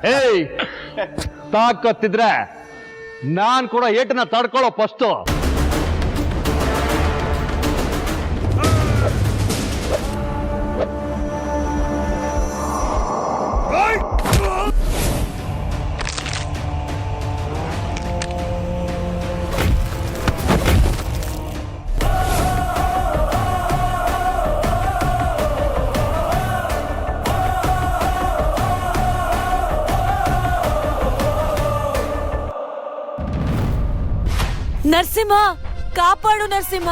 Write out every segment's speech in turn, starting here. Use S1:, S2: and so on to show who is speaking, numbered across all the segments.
S1: ಹೇಯ್, ತಾಕತ್ತಿದ್ರೆ ನಾನ್ ಕೂಡ ಏಟನ್ನ ತಡ್ಕೊಳ್ಳೋ ಫಸ್ಟು.
S2: ನರಸಿಂಹ, ಕಾಪಾಡು ನರಸಿಂಹ.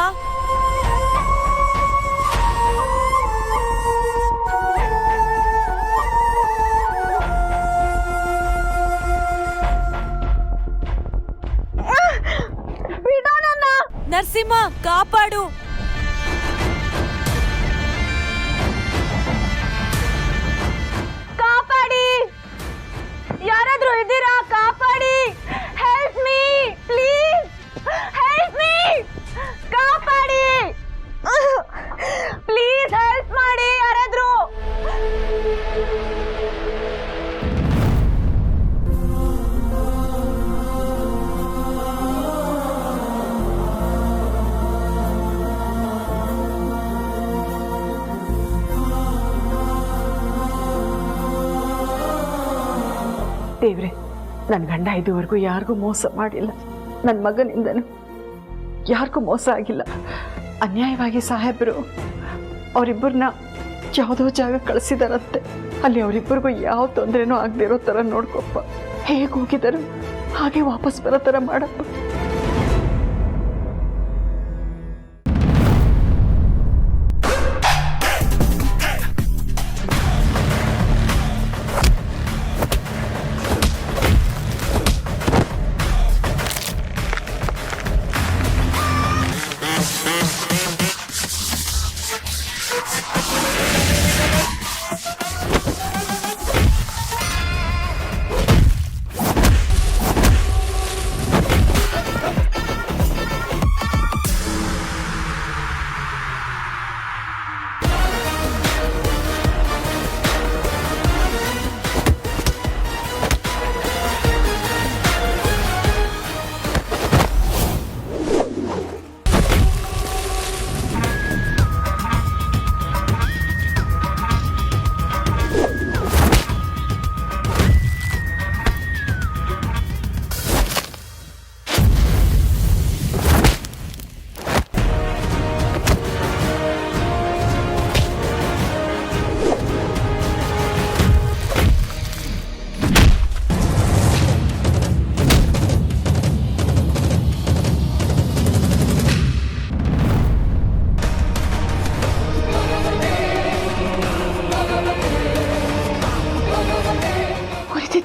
S2: ನರಸಿಂಹ, ಕಾಪಾಡು. ಕಾಪಾಡಿ, ಯಾರಾದ್ರೂ ಇದ್ದೀರಾ? ಕಾಪಾಡಿ, help me please, help me, ಕಾಪಾಡಿ ಪ್ಲೀಸ್, ಹೆಲ್ಪ್ ಮಾಡಿ ಯಾರಾದ್ರೂ.
S3: ದೇವ್ರೆ, ನನ್ನ ಗಂಡ ಇದುವರೆಗೂ ಯಾರಿಗೂ ಮೋಸ ಮಾಡಿಲ್ಲ. ನನ್ನ ಮಗನಿಂದನು ಯಾರಿಗೂ ಮೋಸ ಆಗಿಲ್ಲ. ಅನ್ಯಾಯವಾಗಿ ಸಾಹೇಬರು ಅವರಿಬ್ಬರನ್ನ ಯಾವುದೋ ಜಾಗ ಕಳಿಸಿದಾರಂತೆ. ಅಲ್ಲಿ ಅವರಿಬ್ಬರಿಗೂ ಯಾವ ತೊಂದರೆನೂ ಆಗದಿರೋ ಥರ ನೋಡ್ಕೊಪ್ಪ. ಹೇಗೆ ಹೋಗಿದ್ದಾರೆ ಹಾಗೆ ವಾಪಸ್ ಬರೋ ಥರ ಮಾಡಪ್ಪ.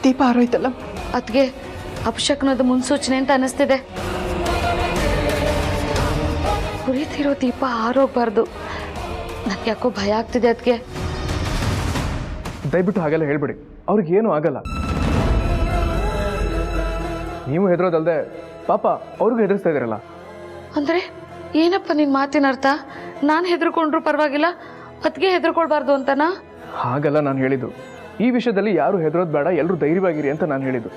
S3: ದೀಪ ಆರೋಯ್ತಲ್ಲ.
S2: ಅದ್ಗೆ ಅಪಶಕನದ ಮುನ್ಸೂಚನೆ ಅಂತ ಅನಿಸ್ತಿದೆ. ಉರಿತಿರೋ ದೀಪ ಆರೋಗ್ಬಾರ್ದು. ನನ್ಗೆ ಯಾಕೋ ಭಯ ಆಗ್ತಿದೆ. ಅದಕ್ಕೆ
S4: ದಯವಿಟ್ಟು ಹಾಗೆಲ್ಲ ಹೇಳ್ಬಿಡಿ, ಅವ್ರಿಗೇನು ಆಗಲ್ಲ. ನೀವು ಹೆದರೋದಲ್ದೆ ಪಾಪ ಅವ್ರಿಗೂ ಹೆದರ್ಸ್ತಾ ಇದ್ದೀರಲ್ಲ.
S2: ಅಂದ್ರೆ ಏನಪ್ಪ ನಿನ್ ಮಾತಿನ ಅರ್ಥ? ನಾನು ಹೆದರ್ಕೊಂಡ್ರು ಪರವಾಗಿಲ್ಲ, ಅದಕ್ಕೆ ಹೆದರ್ಕೊಳ್ಬಾರ್ದು ಅಂತನಾ?
S4: ಹಾಗಲ್ಲ ನಾನು ಹೇಳಿದ್ದು. ಈ ವಿಷಯದಲ್ಲಿ ಯಾರು ಹೆದರೋದು ಬೇಡ, ಎಲ್ಲರೂ ಧೈರ್ಯವಾಗಿರಿ ಅಂತ ನಾನು ಹೇಳಿದ್ದು.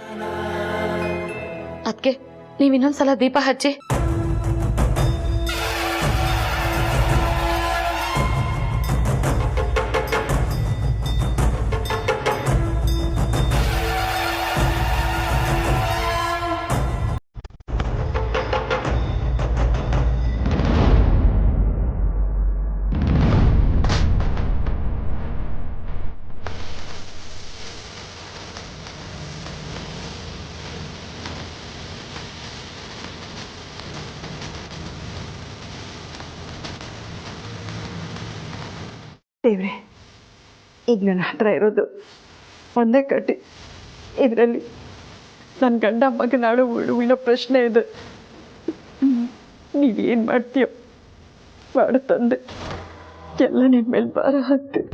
S2: ಅದಕ್ಕೆ ನೀವು ಇನ್ನೊಂದ್ಸಲ ದೀಪ ಹಚ್ಚಿ.
S3: ದೇವ್ರೆ, ಈಗ ನನ್ನ ಹತ್ರ ಇರೋದು ಒಂದೇ ಕಟ್ಟಿ. ಇದರಲ್ಲಿ ನನ್ನ ಗಂಡ ಮಗನಾಳು ಉಳಿಯೋ ಪ್ರಶ್ನೆ ಇದೆ. ನೀವೇನು ಮಾಡ್ತೀಯೋ ಮಾಡು ತಂದೆ, ಎಲ್ಲ ನಿನ್ನ ಮೇಲೆ ಭಾರ ಹಾಕ್ತೀನಿ.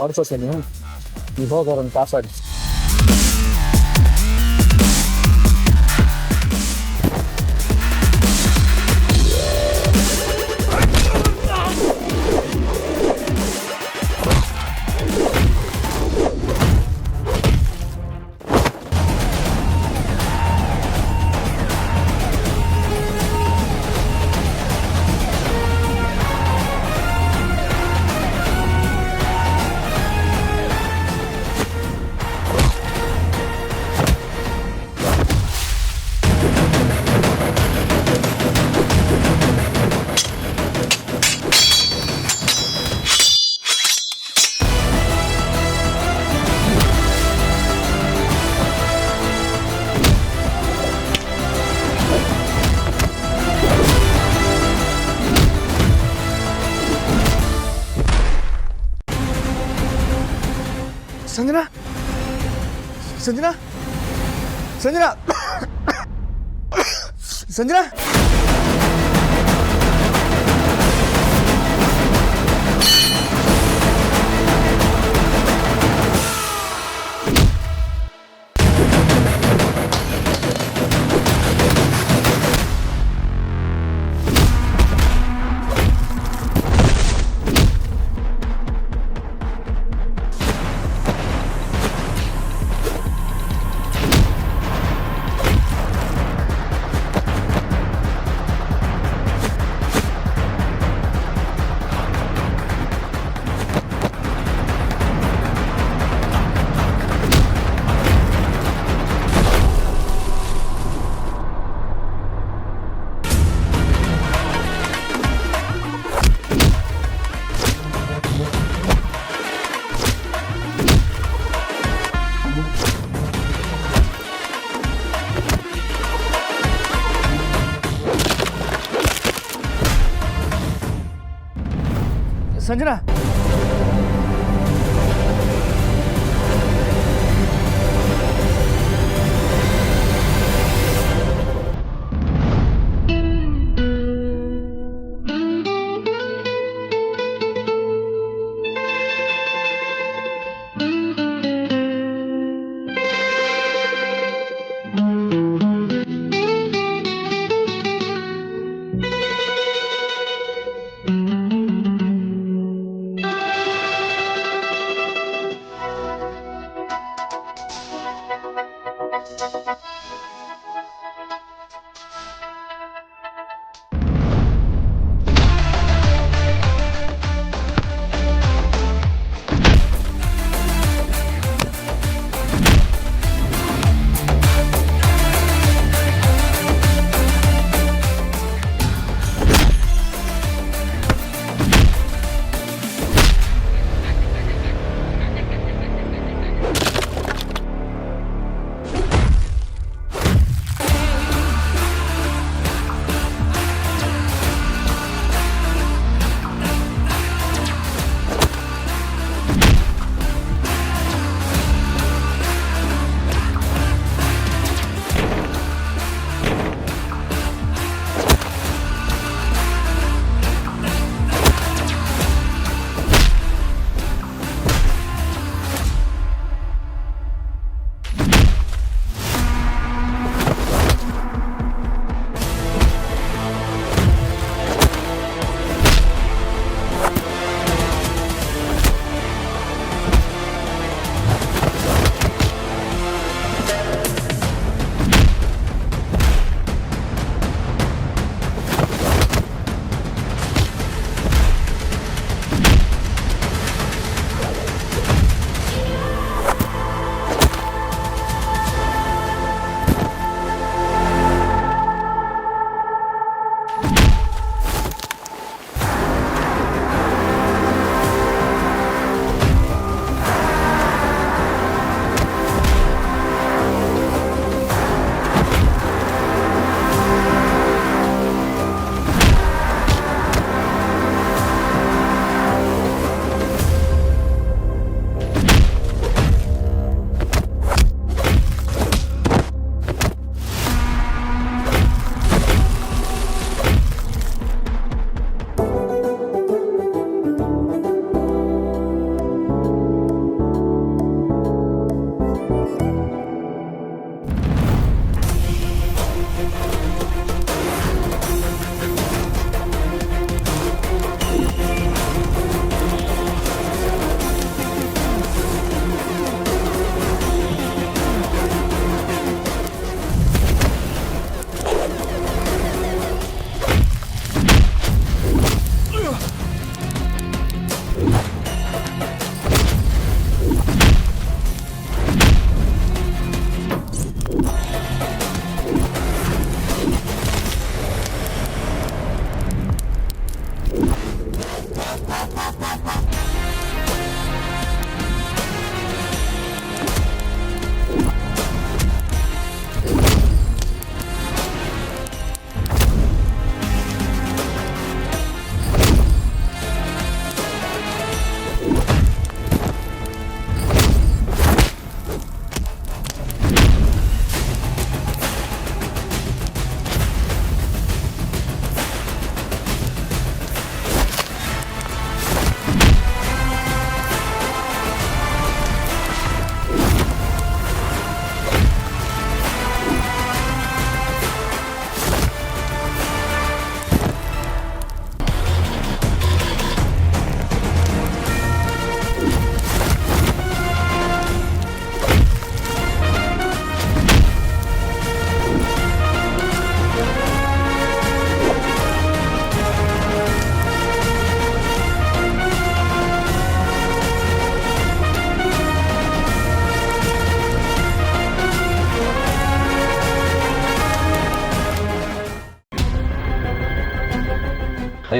S5: ನೋಡ್ಕೋತೀನಿ, ನೀವು ಹೋಗಿ ಅವ್ರನ್ನ ಕಾಪಾಡಿ.
S6: ಸಂಜನಾ, ಸಂಜನಾ, ಸಂಜನಾ, ಸಂಜನಾ. ಸಂಜನಾ,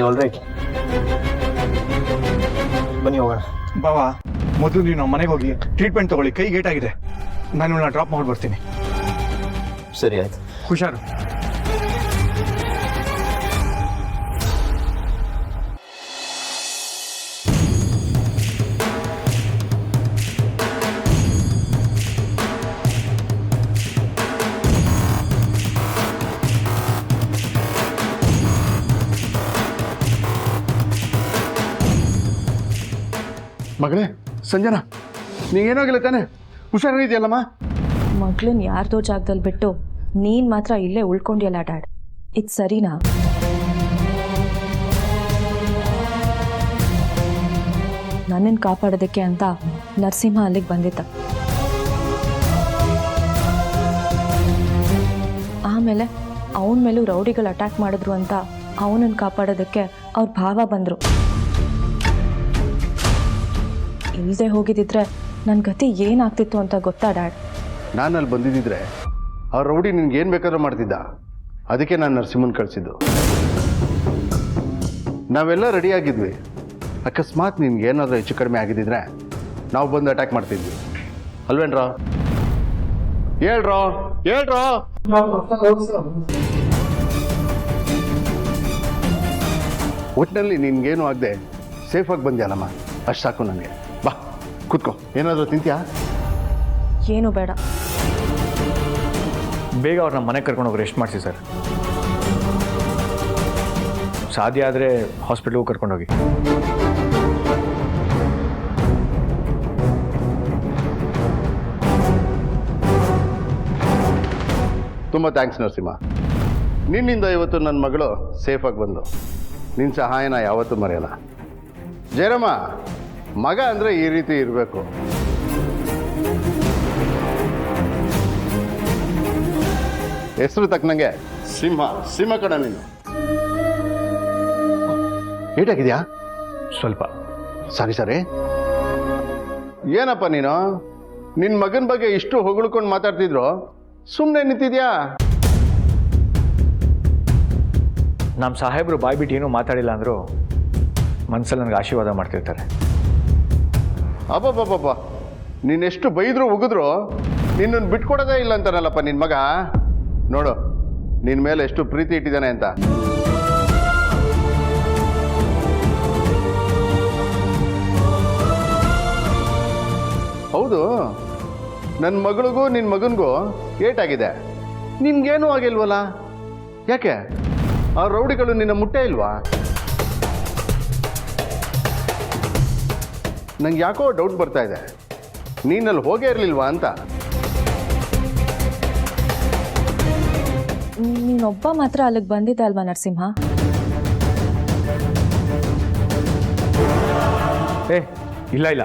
S5: ಆಲ್ ರೈಟ್, ಬನ್ನಿ ಹೋಗೋಣ.
S6: ಬಾವಾ, ಮೊದಲು ನೀವು ಮನೆಗೆ ಹೋಗಿ ಟ್ರೀಟ್ಮೆಂಟ್ ತಗೊಳ್ಳಿ. ಕೈ ಗೇಟ್ ಆಗಿದೆ. ನಾನು ಇವಳನ್ನ ಡ್ರಾಪ್ ಮಾಡಿ ಬರ್ತೀನಿ.
S5: ಸರಿ ಆಯ್ತು.
S6: ಹುಷಾರು.
S7: ಮಗಳೇ ಸಂಜನಾ, ನೀಗೇನಾಗಿಲ್ಲ ತಾನೆ? ಹುಷಾರಿದೆಯಲ್ಲಮ್ಮ?
S8: ಮಗಳನ್ನ ಯಾರ್ದೋ ಜಾಗದಲ್ಲಿ ಬಿಟ್ಟು ನೀನು ಮಾತ್ರ ಇಲ್ಲೇ ಉಳ್ಕೊಂಡಿಯಲ್ಲ ಡ್ಯಾಡ್, ಇದು ಸರಿನಾ? ನನ್ನನ್ನು ಕಾಪಾಡೋದಕ್ಕೆ ಅಂತ ನರಸಿಂಹ ಅಲ್ಲಿಗೆ ಬಂದಿದ್ದ. ಆಮೇಲೆ ಅವನ ಮೇಲೂ ರೌಡಿಗಳು ಅಟ್ಯಾಕ್ ಮಾಡಿದ್ರು ಅಂತ ಅವನನ್ನು ಕಾಪಾಡೋದಕ್ಕೆ ಅವ್ರ ಭಾವ ಬಂದರು. ಇಲ್ಲದೆ ಹೋಗಿದ್ದಿದ್ರೆ ನನ್ನ ಗತಿ ಏನಾಗ್ತಿತ್ತು ಅಂತ ಗೊತ್ತಾ ಡ್ಯಾಡ್?
S7: ನಾನು ಅಲ್ಲಿ ಬಂದಿದ್ದಿದ್ರೆ ಆ ರೌಡಿ ನಿನ್ಗೆ ಏನು ಬೇಕಾದ್ರೂ ಮಾಡ್ತಿದ್ದ. ಅದಕ್ಕೆ ನಾನು ನರಸಿಂಹನ್ ಕಳಿಸಿದ್ದು. ನಾವೆಲ್ಲ ರೆಡಿಯಾಗಿದ್ವಿ. ಅಕಸ್ಮಾತ್ ನಿನ್ಗೆ ಏನಾದರೂ ಹೆಚ್ಚು ಕಡಿಮೆ ಆಗಿದ್ದಿದ್ರೆ ನಾವು ಬಂದು ಅಟ್ಯಾಕ್ ಮಾಡ್ತಿದ್ವಿ ಅಲ್ವೇನ್ರ? ಹೇಳ್ರೋ ಹೇಳ್ರೋ. ಒಟ್ಟಿನಲ್ಲಿ ನಿನ್ಗೇನು ಆಗದೆ ಸೇಫಾಗಿ ಬಂದ್ಯಾಲಮ್ಮ, ಅಷ್ಟು ಸಾಕು ನನಗೆ. ಬಾ ಕೂತ್ಕೋ, ಏನಾದರೂ ತಿಂತೀಯಾ?
S8: ಏನು ಬೇಡ.
S4: ಬೇಗ ಅವ್ರನ್ನ ಮನೆಗೆ ಕರ್ಕೊಂಡೋಗಿ ರೆಸ್ಟ್ ಮಾಡಿಸಿ ಸರ್. ಸಾಧ್ಯ ಆದರೆ ಹಾಸ್ಪಿಟ್ಲಿಗೂ ಕರ್ಕೊಂಡೋಗಿ.
S7: ತುಂಬ ಥ್ಯಾಂಕ್ಸ್ ನರಸಿಂಹ. ನಿನ್ನಿಂದ ಇವತ್ತು ನನ್ನ ಮಗಳು ಸೇಫಾಗಿ ಬಂದು ನಿನ್ನ ಸಹಾಯನ ಯಾವತ್ತೂ ಮರೆಯಲ್ಲ. ಜಯರಾಮ, ಮಗ ಅಂದರೆ ಈ ರೀತಿ ಇರಬೇಕು. ಹೆಸರು ತಕ್ಕನಂಗೆ ಸಿಂಹ, ಸಿಂಹ ಕಣ ನೀನು. ಏಟಾಗಿದೆಯಾ?
S4: ಸ್ವಲ್ಪ.
S7: ಸರಿ ಸರಿ. ಏನಪ್ಪ ನೀನು ನಿನ್ನ ಮಗನ ಬಗ್ಗೆ ಇಷ್ಟು ಹೊಗಳ್ಕೊಂಡು ಮಾತಾಡ್ತಿದ್ರು, ಸುಮ್ಮನೆ ನಿಂತಿದ್ಯಾ?
S4: ನಮ್ಮ ಸಾಹೇಬರು ಬಾಯ್ ಬಿಟ್ಟು ಏನೂ ಮಾತಾಡಿಲ್ಲ ಅಂದರೂ ಮನಸ್ಸಲ್ಲಿ ನನಗೆ ಆಶೀರ್ವಾದ ಮಾಡ್ತಿರ್ತಾರೆ.
S7: ಅಬ್ಬಬ್ಬಬ್ಬ, ನೀನೆಷ್ಟು ಬೈದ್ರು ಉಗಿದ್ರು ನಿನ್ನನ್ನು ಬಿಟ್ಕೊಡೋದೇ ಇಲ್ಲ ಅಂತಾನಲ್ಲಪ್ಪ ನಿನ್ನ ಮಗ. ನೋಡು ನಿನ್ನ ಮೇಲೆ ಎಷ್ಟು ಪ್ರೀತಿ ಇಟ್ಟಿದ್ದಾನೆ ಅಂತ. ಹೌದು, ನನ್ನ ಮಗಳಿಗೂ ನಿನ್ನ ಮಗನಿಗೂ ಏಟಾಗಿದೆ, ನಿನ್ಗೇನೂ ಆಗಿಲ್ವಲ್ಲ? ಯಾಕೆ ಆ ರೌಡಿಗಳು ನಿನ್ನ ಮುಟ್ಟೇ ಇಲ್ವಾ? ನಂಗೆ ಯಾಕೋ ಡೌಟ್ ಬರ್ತಾ ಇದೆ, ನೀನಲ್ಲಿ ಹೋಗೇ ಇರಲಿಲ್ವಾ ಅಂತ.
S8: ನೀನೊಬ್ಬ ಮಾತ್ರ ಅಲ್ಲಿಗೆ ಬಂದಿದ್ದ ಅಲ್ವಾ ನರಸಿಂಹ?
S4: ಇಲ್ಲ ಇಲ್ಲ,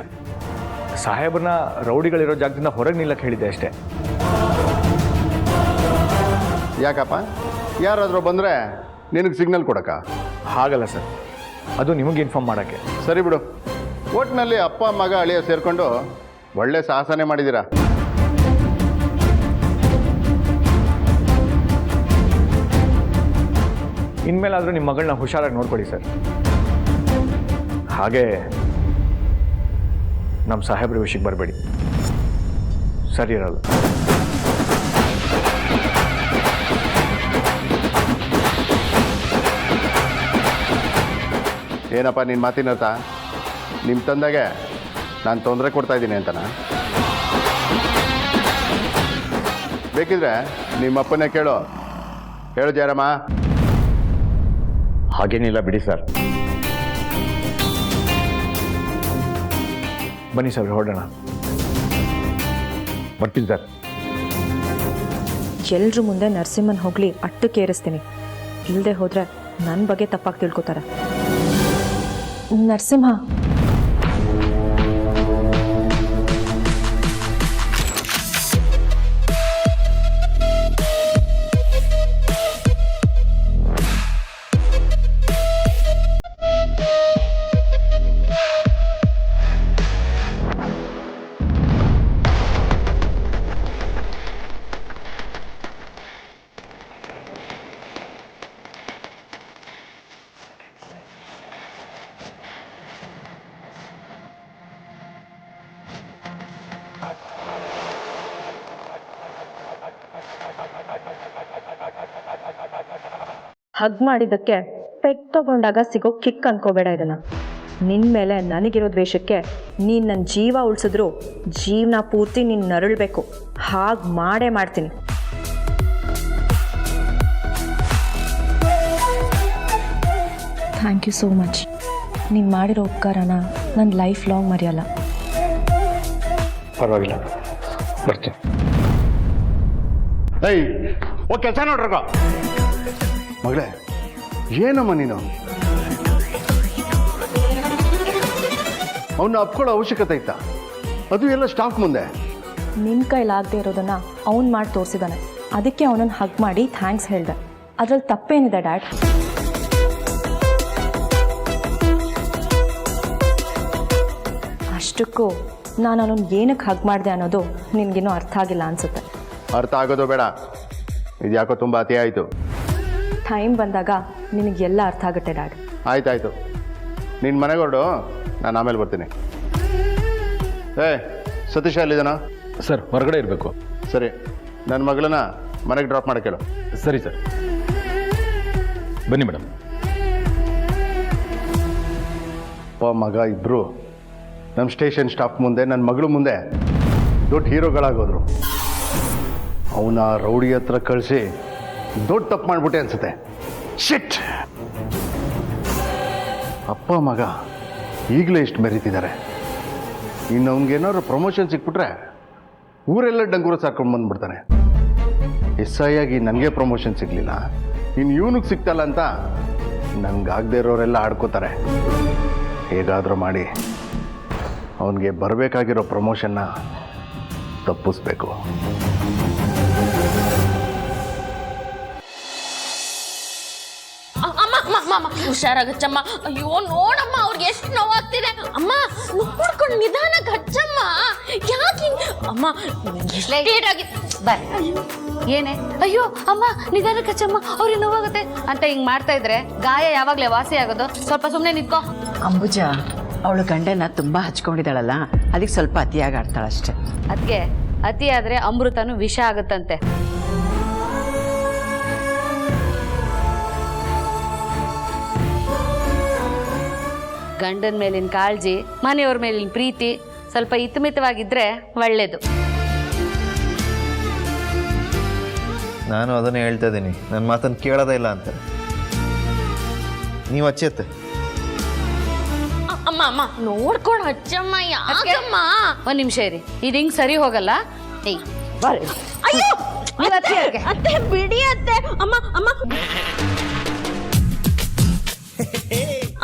S4: ಸಾಹೇಬ್ರನ್ನ ರೌಡಿಗಳಿರೋ ಜಾಗದಿಂದ ಹೊರಗೆ ನಿಲ್ಲಕ್ಕೆ ಹೇಳಿದ್ದೆ ಅಷ್ಟೇ.
S7: ಯಾಕಪ್ಪ, ಯಾರಾದರೂ ಬಂದರೆ ನಿನಗೆ ಸಿಗ್ನಲ್ ಕೊಡಕ್ಕ?
S4: ಹಾಗಲ್ಲ ಸರ್, ಅದು ನಿಮಗೆ ಇನ್ಫಾರ್ಮ್ ಮಾಡೋಕ್ಕೆ.
S7: ಸರಿ ಬಿಡು, ಒಟ್ಟಿನಲ್ಲಿ ಅಪ್ಪ ಮಗ ಅಳಿಯ ಸೇರಿಕೊಂಡು ಒಳ್ಳೆ ಸಾಹಸನೆ ಮಾಡಿದ್ದೀರಾ.
S4: ಇನ್ಮೇಲಾದರೂ ನಿಮ್ಮ ಮಗಳನ್ನ ಹುಷಾರಾಗಿ ನೋಡ್ಕೊಳ್ಳಿ ಸರ್. ಹಾಗೆ ನಮ್ಮ ಸಾಹೇಬ್ರ ವಿಷಯಕ್ಕೆ ಬರಬೇಡಿ, ಸರಿ ಇರಲ್ಲ.
S7: ಏನಪ್ಪ ನಿನ್ನ ಮಾತಿನರ್ಥ? ನಿಮ್ಮ ತಂದೆಗೆ ನಾನು ತೊಂದರೆ ಕೊಡ್ತಾ ಇದ್ದೀನಿ ಅಂತನಾ? ಬೇಕಿದ್ರೆ ನಿಮ್ಮಪ್ಪನೇ ಕೇಳು. ಹೇಳು ಜಯರಾಮ.
S1: ಹಾಗೇನಿಲ್ಲ ಬಿಡಿ ಸರ್.
S4: ಬನ್ನಿ ಸರ್, ಹೊರಡೋಣ.
S1: ಬರ್ತೀನಿ ಸರ್.
S8: ಎಲ್ರ ಮುಂದೆ ನರಸಿಂಹನ್ ಹೋಗ್ಲಿ ಅಟ್ಟಕ್ಕೇರಿಸ್ತೀನಿ. ಇಲ್ಲದೆ ಹೋದರೆ ನನ್ನ ಬಗ್ಗೆ ತಪ್ಪಾಗಿ ತಿಳ್ಕೊತಾರೆ. ನರಸಿಂಹ, ಹಗ್ ಮಾಡಿದ್ದಕ್ಕೆ ಪೆಟ್ ತಗೊಂಡಾಗ ಸಿಗೋ ಕಿಕ್ ಅನ್ಕೋಬೇಡ ಇದನ್ನ. ನಿನ್ನ ಮೇಲೆ ನನಗಿರೋ ದ್ವೇಷಕ್ಕೆ ನೀನು ನನ್ನ ಜೀವ ಉಳಿಸಿದ್ರು ಜೀವನ ಪೂರ್ತಿ ನೀನು ನರಳಬೇಕು. ಹಾಗೆ ಮಾಡೇ ಮಾಡ್ತೀನಿ. Thank you so much. ನೀನು ಮಾಡಿರೋ ಉಪಕಾರನ ನನ್ನ ಲೈಫ್ ಲಾಂಗ್ ಮರೆಯಲ್ಲ.
S4: ಪರವಾಗಿಲ್ಲ, ಬರ್ತೀನಿ.
S7: ಏಯ್ ಓ ಕೆಲಸ ನೋಡ್ರಗ ಮಗಳೇ, ಏನಮ್ಮ ನೀನು ಅವನ್ನ ಅಪ್ಕೊಳ್ಳೋ ಅವಶ್ಯಕತೆ ಇತ್ತಾ? ಅದು ಎಲ್ಲ ಸ್ಟಾಫ್ ಮುಂದೆ.
S8: ನಿನ್ನ ಕೈಲಾಗದೆ ಇರೋದನ್ನು ಅವ್ನು ಮಾಡಿ ತೋರಿಸಿದ್ದಾನೆ. ಅದಕ್ಕೆ ಅವನನ್ನು ಹಗ್ ಮಾಡಿ ಥ್ಯಾಂಕ್ಸ್ ಹೇಳಿದೆ. ಅದರಲ್ಲಿ ತಪ್ಪೇನಿದೆ ಡ್ಯಾಡ್? ಅಷ್ಟಕ್ಕೂ ನಾನು ಅವನನ್ನು ಏನಕ್ಕೆ ಹಗ್ ಮಾಡಿದೆ ಅನ್ನೋದು ನಿನಗಿನ್ನೂ ಅರ್ಥ ಆಗಿಲ್ಲ ಅನಿಸುತ್ತೆ.
S7: ಅರ್ಥ ಆಗೋದು ಬೇಡ, ಇದು ಯಾಕೋ ತುಂಬ ಅತಿ ಆಯಿತು.
S8: ಟೈಮ್ ಬಂದಾಗ ನಿನಗೆಲ್ಲ ಅರ್ಥ ಆಗುತ್ತೆ ಡ್ಯಾಡ್.
S7: ಆಯ್ತಾಯ್ತು, ನಿನ್ನ ಮನೆಗೆ ಹೊರಡು, ನಾನು ಆಮೇಲೆ ಬರ್ತೀನಿ. ಸತೀಶ ಅಲ್ಲಿದ್ದಾನ?
S1: ಸರ್ ಹೊರಗಡೆ ಇರಬೇಕು.
S7: ಸರಿ, ನನ್ನ ಮಗಳನ್ನ ಮನೆಗೆ ಡ್ರಾಪ್ ಮಾಡಕ್ಕೆ ಹೇಳು.
S1: ಸರಿ ಸರ್, ಬನ್ನಿ ಮೇಡಮ್.
S7: ಅಪ್ಪ ಮಗ ಇಬ್ಬರು ನಮ್ಮ ಸ್ಟೇಷನ್ ಸ್ಟಾಫ್ ಮುಂದೆ, ನನ್ನ ಮಗಳು ಮುಂದೆ ದೊಡ್ಡ ಹೀರೋಗಳಾಗೋದ್ರು. ಅವನ ರೌಡಿ ಹತ್ರ ಕಳಿಸಿ ದೊಡ್ಡ ತಪ್ಪು ಮಾಡಿಬಿಟ್ಟೆ ಅನ್ಸುತ್ತೆ. ಶಿಟ್! ಅಪ್ಪ ಮಗ ಈಗಲೇ ಇಷ್ಟು ಮೆರೀತಿದ್ದಾರೆ. ಇನ್ನು ಅವ್ನಿಗೇನಾದ್ರು ಪ್ರಮೋಷನ್ ಸಿಕ್ಬಿಟ್ರೆ ಊರೆಲ್ಲ ಡಂಗೂರ ಸಾಕೊಂಡು ಬಂದ್ಬಿಡ್ತಾನೆ. SI ಆಗಿ ನನಗೆ ಪ್ರಮೋಷನ್ ಸಿಗಲಿಲ್ಲ, ಇನ್ನು ಇವನಿಗೆ ಸಿಗ್ತಲ್ಲ ಅಂತ ನನಗಾಗದೇ ಇರೋರೆಲ್ಲ ಆಡ್ಕೋತಾರೆ. ಹೇಗಾದರೂ ಮಾಡಿ ಅವನಿಗೆ ಬರಬೇಕಾಗಿರೋ ಪ್ರಮೋಷನ್ನ ತಪ್ಪಿಸ್ಬೇಕು.
S9: ಅಮ್ಮ ಹುಷಾರಾಗಚ್ಚಮ್ಮ. ಅಯ್ಯೋ ನೋಡಮ್ಮ, ಅವ್ರಿಗೆ ಎಷ್ಟು ನೋವಾಗ್ತಿದೆ. ಅಮ್ಮ ನೋಡ್ಕೊಂಡು ನಿಧಾನಕ್ಕೆ ಹಚ್ಚಮ್ಮ. ಯಾಕೆ ಅಮ್ಮ
S2: ಬರ್ರಿ. ಏನೇ? ಅಯ್ಯೋ ಅಮ್ಮ ನಿಧಾನಕ್ಕೆ ಹಚ್ಚಮ್ಮ, ಅವ್ರಿಗೆ ನೋವಾಗುತ್ತೆ ಅಂತ ಹಿಂಗ್ ಮಾಡ್ತಾ ಇದ್ರೆ ಗಾಯ ಯಾವಾಗಲೇ ವಾಸಿ ಆಗೋದು. ಸ್ವಲ್ಪ ಸುಮ್ಮನೆ ನಿಂತ್ಕೋ.
S3: ಅಂಬುಜ ಅವಳು ಗಂಡನ ತುಂಬ ಹಚ್ಕೊಂಡಿದ್ದಾಳಲ್ಲ, ಅದಕ್ಕೆ ಸ್ವಲ್ಪ ಅತಿಯಾಗಿ ಆಡ್ತಾಳಷ್ಟೆ.
S2: ಅದಕ್ಕೆ ಅತಿ ಆದ್ರೆ ಅಮೃತನು ವಿಷ ಆಗುತ್ತಂತೆ. ಗಂಡನ ಮೇಲಿನ ಕಾಳಜಿ, ಮನೆಯವ್ರ ಮೇಲಿನ ಪ್ರೀತಿ ಸ್ವಲ್ಪ ಹಿತಮಿತವಾಗಿದ್ರೆ ಒಳ್ಳೇದು.
S5: ನಾನು ಅದನ್ನೇ ಹೇಳ್ತಾ ಇದ್ದೀನಿ, ನನ್ನ ಮಾತನ್ನು ಕೇಳೋದೇ ಇಲ್ಲ ಅಂತ. ನೀವು ಹಚ್ಚತ್ತೆ.
S9: ಅಮ್ಮ ಅಮ್ಮ ನೋಡ್ಕೊಂಡು ಹಚ್ಚಮ್ಮ. ಯಾಕಮ್ಮ?
S2: ಒಂದ್ ನಿಮಿಷ ಇರಿ, ಇದು ಹಿಂಗ್ ಸರಿ ಹೋಗಲ್ಲ.
S9: ಅಯ್ಯೋ ಅತ್ತೆ ಬಿಡಿ ಅತ್ತೆ. ಅಮ್ಮ ಅಮ್ಮ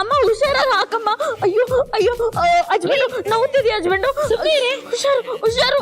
S9: ಅಮ್ಮ ಹುಷಾರಾಗಿ ಹಾಕಮ್ಮ. ಅಯ್ಯೋ ಅಯ್ಯೋ ಹಸ್ಬೆಂಡು ನೋವುತ್ತಿದೆಯಾ? ಹಸ್ಬೆಂಡು ಹುಷಾರು ಹುಷಾರು.